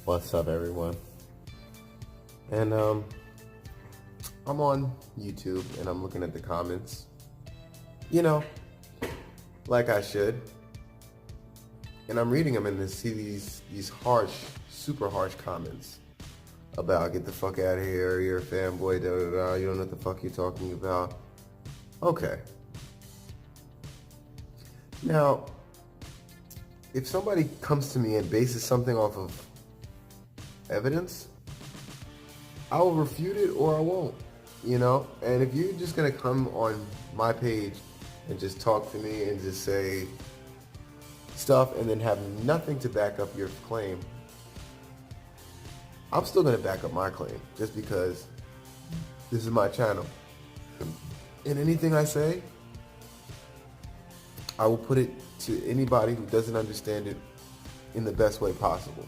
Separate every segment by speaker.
Speaker 1: What's up, everyone? And I'm on YouTube and I'm looking at the comments. You know, like I should. And I'm reading them and I see these harsh, super harsh comments about get the fuck out of here, you're a fanboy, da da da, you don't know what the fuck you're talking about. Okay. Now, if somebody comes to me and bases something off of evidence, I will refute it or I won't, you know? And if you're just gonna come on my page and just talk to me and just say stuff and then have nothing to back up your claim, I'm still gonna back up my claim just because this is my channel. And anything I say, I will put it to anybody who doesn't understand it in the best way possible.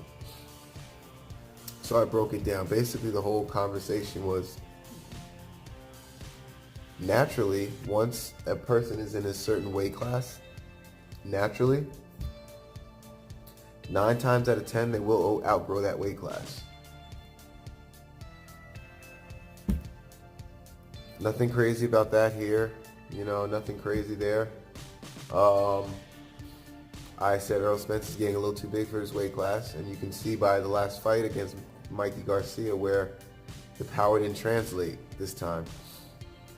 Speaker 1: So I broke it down. Basically, the whole conversation was, naturally, once a person is in a certain weight class, naturally, 9 times out of 10, they will outgrow that weight class. Nothing crazy about that here. You know, nothing crazy there. I said Earl Spence is getting a little too big for his weight class, and you can see by the last fight against Mikey Garcia where the power didn't translate this time.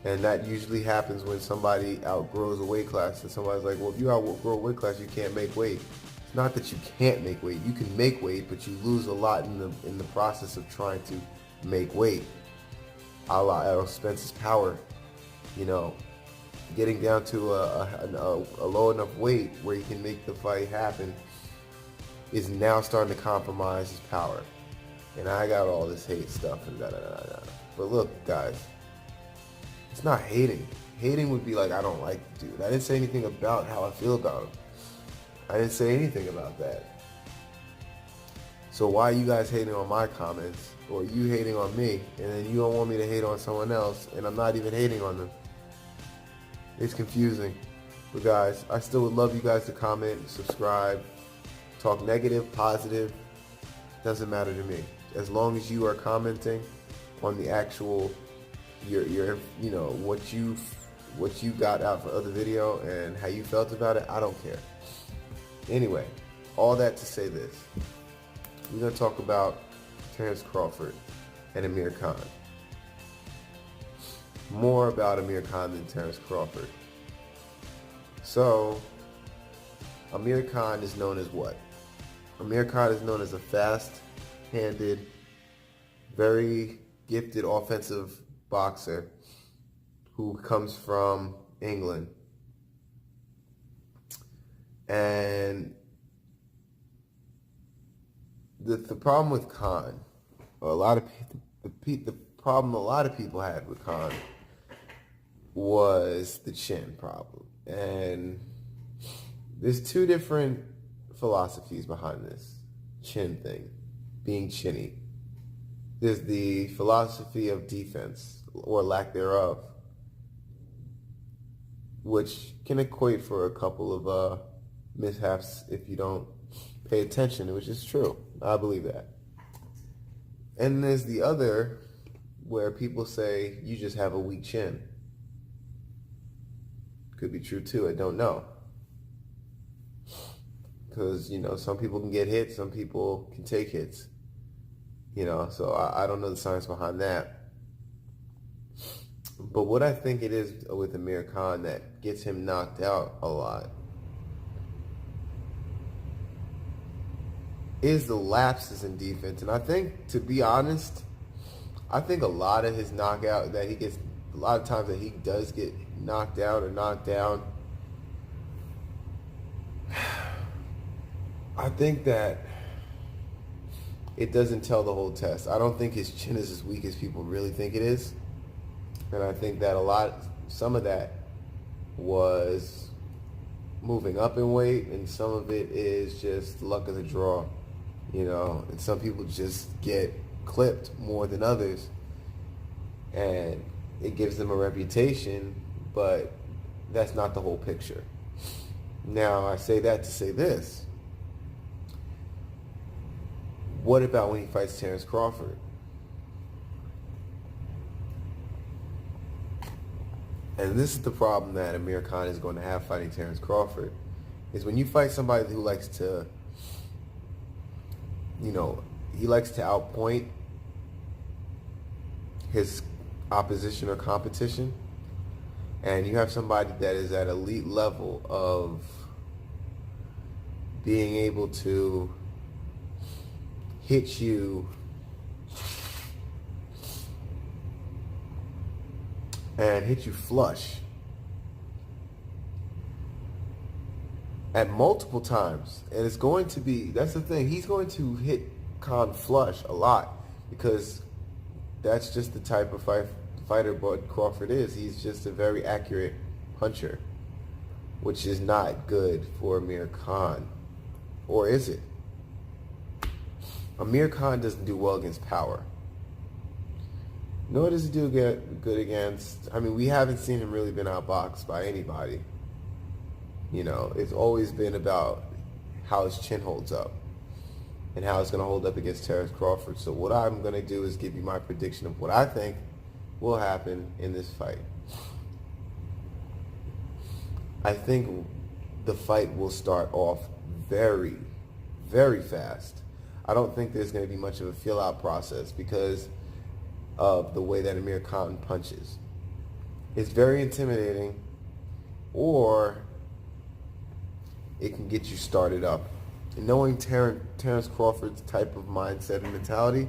Speaker 1: And that usually happens when somebody outgrows a weight class, and somebody's like, well, if you outgrow a weight class, you can't make weight. It's not that you can't make weight. You can make weight, but you lose a lot in the process of trying to make weight. A la Earl Spence's power, you know, getting down to a low enough weight where he can make the fight happen is now starting to compromise his power. And I got all this hate stuff and da da da da. But look, guys, it's not hating. Hating would be like, I don't like the dude. I didn't say anything about how I feel about him. I didn't say anything about that. So why are you guys hating on my comments, or you hating on me, and then you don't want me to hate on someone else, and I'm not even hating on them? It's confusing. But guys, I still would love you guys to comment, subscribe, talk negative, positive, doesn't matter to me. As long as you are commenting on the actual, your you know, what you got out for other video and how you felt about it, I don't care. Anyway, all that to say this. We're going to talk about Terrence Crawford and Amir Khan. More about Amir Khan than Terrence Crawford. So, Amir Khan is known as what? Amir Khan is known as a fast-handed, very gifted offensive boxer who comes from England. And the problem with Khan, the problem a lot of people had with Khan was the chin problem. And there's two different philosophies behind this chin thing, being chinny. There's the philosophy of defense, or lack thereof, which can equate for a couple of mishaps if you don't pay attention, which is true. I believe that. And there's the other, where people say you just have a weak chin. Could be true too, I don't know. Because, you know, some people can get hit, some people can take hits. You know, so I don't know the science behind that. But what I think it is with Amir Khan that gets him knocked out a lot is the lapses in defense. And I think, to be honest, I think a lot of his knockout that he gets, a lot of times that he does get knocked out or knocked down, I think that it doesn't tell the whole test. I don't think his chin is as weak as people really think it is. And I think that some of that was moving up in weight, and some of it is just luck of the draw. You know, and some people just get clipped more than others, and it gives them a reputation, but that's not the whole picture. Now, I say that to say this. What about when he fights Terrence Crawford? And this is the problem that Amir Khan is going to have fighting Terrence Crawford, is when you fight somebody who likes to, he likes to outpoint his opposition or competition, and you have somebody that is at elite level of being able to hit you and hit you flush at multiple times. And it's going to be, that's the thing, he's going to hit Khan flush a lot, because that's just the type of fighter Bud Crawford is. He's just a very accurate puncher, which is not good for Amir Khan. Or is it? Amir Khan doesn't do well against power. Nor does he do good against, we haven't seen him really been outboxed by anybody. It's always been about how his chin holds up and how it's going to hold up against Terrence Crawford. So what I'm going to do is give you my prediction of what I think will happen in this fight. I think the fight will start off very, very fast. I don't think there's going to be much of a feel-out process because of the way that Amir Khan punches. It's very intimidating, or it can get you started up. And knowing Terrence Crawford's type of mindset and mentality,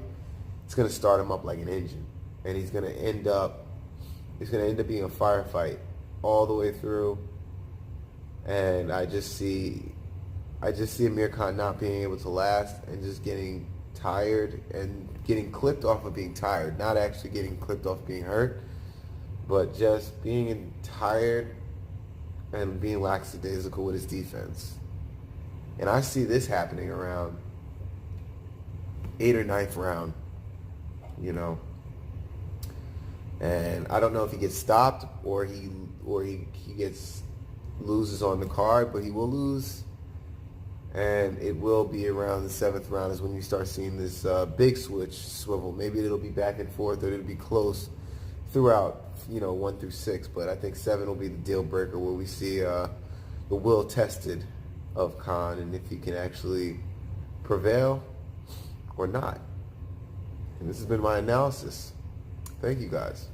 Speaker 1: it's going to start him up like an engine, and he's going to end up being a firefight all the way through. And I just see Amir Khan not being able to last and just getting tired and getting clipped off of being tired, not actually getting clipped off being hurt, but just being tired and being lackadaisical with his defense. And I see this happening around 8th or 9th round, And I don't know if he gets stopped or he loses on the card, but he will lose. And it will be around the 7th round is when you start seeing this big swivel. Maybe it'll be back and forth, or it'll be close throughout, 1 through 6. But I think 7 will be the deal breaker, where we see the will tested of Khan and if he can actually prevail or not. And this has been my analysis. Thank you guys.